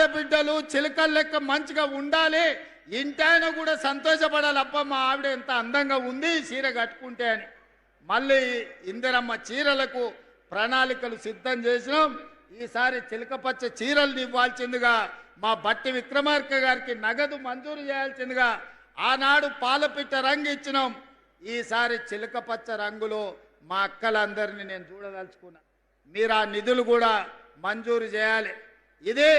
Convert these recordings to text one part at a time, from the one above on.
ఆడబిడ్డలు చిలకల లెక్క మంచిగా ఉండాలి, ఇంటాయన కూడా సంతోషపడాలి, అబ్బ మా ఆవిడ ఎంత అందంగా ఉంది చీర కట్టుకుంటే అని. మళ్ళీ ఇందిరమ్మ చీరలకు ప్రణాళికలు సిద్ధం చేసినాం. ఈసారి చిలకపచ్చ చీరలు ఇవ్వాల్సిందిగా మా బట్టి విక్రమార్క గారికి నగదు మంజూరు చేయాల్సిందిగా ఆనాడు పాలపిట్ట రంగు ఇచ్చినాం. ఈసారి చిలకపచ్చ రంగులో మా అక్కలందరినీ నేను చూడదలుచుకున్నా. మీరు ఆ నిధులు కూడా మంజూరు చేయాలి. ఇదే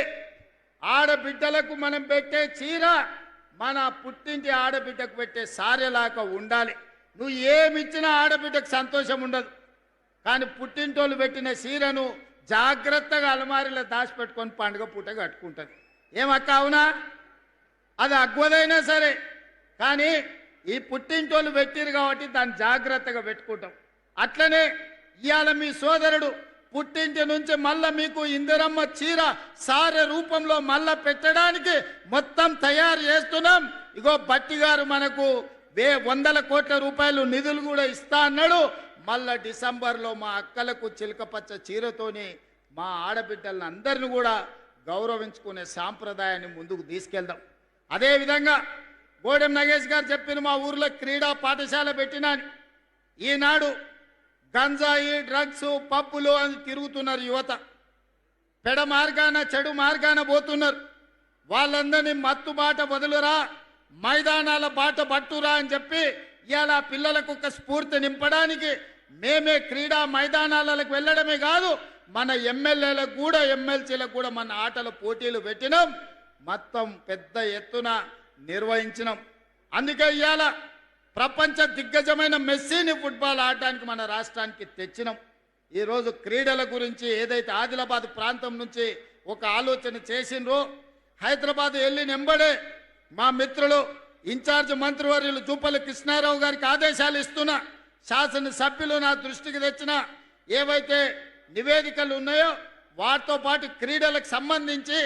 ఆడబిడ్డలకు మనం పెట్టే చీర మన పుట్టింటి ఆడబిడ్డకు పెట్టే సారెలాగా ఉండాలి. నువ్వు ఏమిచ్చినా ఆడబిడ్డకు సంతోషం ఉండదు, కానీ పుట్టింటోళ్ళు పెట్టిన చీరను జాగ్రత్తగా అలమారిలో దాచిపెట్టుకొని పండుగ పూట కట్టుకుంటుంది. ఏమక్క అవునా? అది అగ్వదైనా సరే, కానీ ఈ పుట్టింటోళ్ళు పెట్టిరు కాబట్టి దాన్ని జాగ్రత్తగా పెట్టుకుంటాం. అట్లనే ఇవాళ మీ సోదరుడు పుట్టింటి నుంచి మళ్ళా మీకు ఇందిరమ్మ చీర సారె రూపంలో మళ్ళా పెట్టడానికి మొత్తం తయారు చేస్తున్నాం. ఇగో బట్టి గారు మనకు 100 కోట్ల రూపాయలు నిధులు కూడా ఇస్తా అన్నాడు. మళ్ళా డిసెంబర్లో మా అక్కలకు చిలకపచ్చ చీరతోని మా ఆడబిడ్డలను అందరిని కూడా గౌరవించుకునే సాంప్రదాయాన్ని ముందుకు తీసుకెళ్దాం. అదేవిధంగా గోడెం నగేష్ గారు చెప్పిన మా ఊర్లో క్రీడా పాఠశాల పెట్టినాను. ఈనాడు గంజాయి డ్రగ్స్ పబ్బులు అని తిరుగుతున్నారు యువత, పెడ మార్గాన చెడు మార్గాన పోతున్నారు. వాళ్ళందరినీ మత్తు బాట వదులురా, మైదానాల బాట పట్టురా అని చెప్పి ఇవాళ పిల్లలకు ఒక స్ఫూర్తి నింపడానికి మేమే క్రీడా మైదానాలకు వెళ్ళడమే కాదు, మన ఎమ్మెల్యేలకు కూడా ఎమ్మెల్సీలకు కూడా మన ఆటల పోటీలు పెట్టినాం, మొత్తం పెద్ద ఎత్తున నిర్వహించినాం. అందుకే ఇవాళ ప్రపంచ దిగ్గజమైన మెస్సీని ఫుట్బాల్ ఆడడానికి మన రాష్ట్రానికి తెచ్చినాం. ఈరోజు క్రీడల గురించి ఏదైతే ఆదిలాబాద్ ప్రాంతం నుంచి ఒక ఆలోచన చేసిండ్రో, హైదరాబాద్ వెళ్ళి నెంబడే మా మిత్రులు ఇన్ఛార్జ్ మంత్రివర్యులు జూపల్లి కృష్ణారావు గారికి ఆదేశాలు ఇస్తున్నా, శాసనసభ్యులు నా దృష్టికి తెచ్చిన ఏవైతే నివేదికలు ఉన్నాయో వాటితో పాటు క్రీడలకు సంబంధించి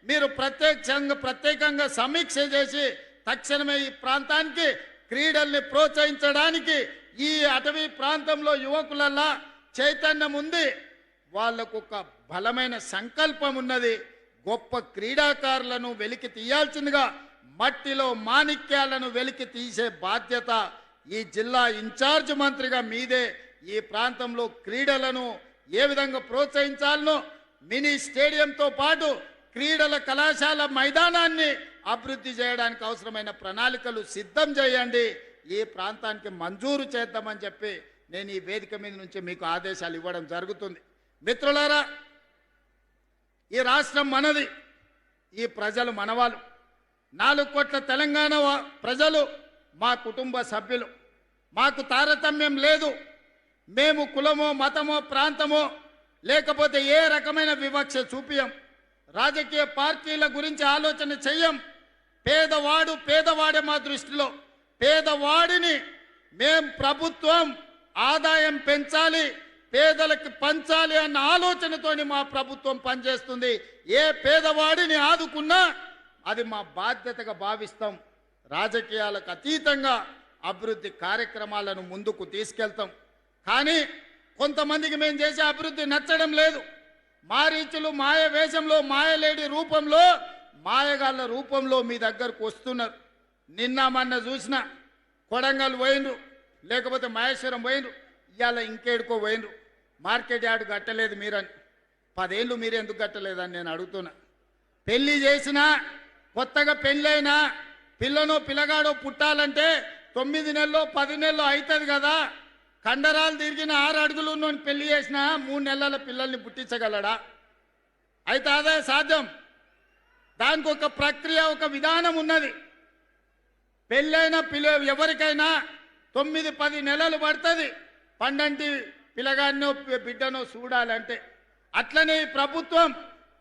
మీరు ప్రత్యేకంగా సమీక్ష చేసి తక్షణమే ఈ ప్రాంతానికి క్రీడల్ని ప్రోత్సహించడానికి ఈ అటవీ ప్రాంతంలో యువకులల్లా చైతన్యం ఉంది, వాళ్ళకు ఒక బలమైన సంకల్పం ఉన్నది. గొప్ప క్రీడాకారులను వెలికి తీయాల్సిందిగా మట్టిలో మాణిక్యాలను వెలికి తీసే బాధ్యత ఈ జిల్లా ఇన్ఛార్జ్ మంత్రిగా మీదే. ఈ ప్రాంతంలో క్రీడలను ఏ విధంగా ప్రోత్సహించాలనో మినీ స్టేడియంతో పాటు క్రీడల కళాశాల మైదానాన్ని అభివృద్ధి చేయడానికి అవసరమైన ప్రణాళికలు సిద్ధం చేయండి, ఈ ప్రాంతానికి మంజూరు చేద్దామని చెప్పి నేను ఈ వేదిక మీద నుంచి మీకు ఆదేశాలు ఇవ్వడం జరుగుతుంది. మిత్రులారా, ఈ రాష్ట్రం మనది, ఈ ప్రజలు మనవాళ్ళు. 4 కోట్ల తెలంగాణ ప్రజలు మా కుటుంబ సభ్యులు. మాకు తారతమ్యం లేదు. మేము కులమో మతమో ప్రాంతమో లేకపోతే ఏ రకమైన వివక్ష చూపియం. రాజకీయ పార్టీల గురించి ఆలోచన చెయ్యం. పేదవాడు పేదవాడే మా దృష్టిలో. పేదవాడిని మేం ప్రభుత్వం ఆదాయం పెంచాలి, పేదలకు పంచాలి అన్న ఆలోచనతోని మా ప్రభుత్వం పనిచేస్తుంది. ఏ పేదవాడిని ఆదుకున్నా అది మా బాధ్యతగా భావిస్తాం. రాజకీయాలకు అతీతంగా అభివృద్ధి కార్యక్రమాలను ముందుకు తీసుకెళ్తాం. కానీ కొంతమందికి మేము చేసే అభివృద్ధి నచ్చడం లేదు. మారీచులు మాయ వేషంలో, మాయలేడి రూపంలో, మాయగాళ్ళ రూపంలో మీ దగ్గరకు వస్తున్నారు. నిన్న మొన్న చూసిన కొడంగల్ పోయినరు, లేకపోతే మహేశ్వరం పోయినరు, ఇవాళ ఇంకేడుకో పోయినరు. మార్కెట్ యార్డు కట్టలేదు మీరని. 10 ఏళ్ళు మీరు ఎందుకు కట్టలేదని నేను అడుగుతున్నా. పెళ్లి చేసినా, కొత్తగా పెళ్ళైనా పిల్లనో పిల్లగాడో పుట్టాలంటే 9 నెలల్లో 10 నెలల్లో అవుతుంది కదా. కండరాలు తిరిగిన 6 అడుగులు ఉన్నోని పెళ్లి చేసినా 3 నెలల పిల్లల్ని పుట్టించగలడా? అయితే అదే సాధ్యం. దానికి ఒక ప్రక్రియ, ఒక విధానం ఉన్నది. పెళ్ళైన ఎవరికైనా 9-10 నెలలు పడుతుంది పండంటి పిల్లగాడినో బిడ్డనో చూడాలంటే. అట్లనే ఈ ప్రభుత్వం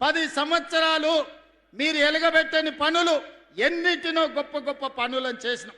10 సంవత్సరాలు మీరు ఎలగబెట్టని పనులు ఎన్నిటినో గొప్ప గొప్ప పనులను చేసినాం.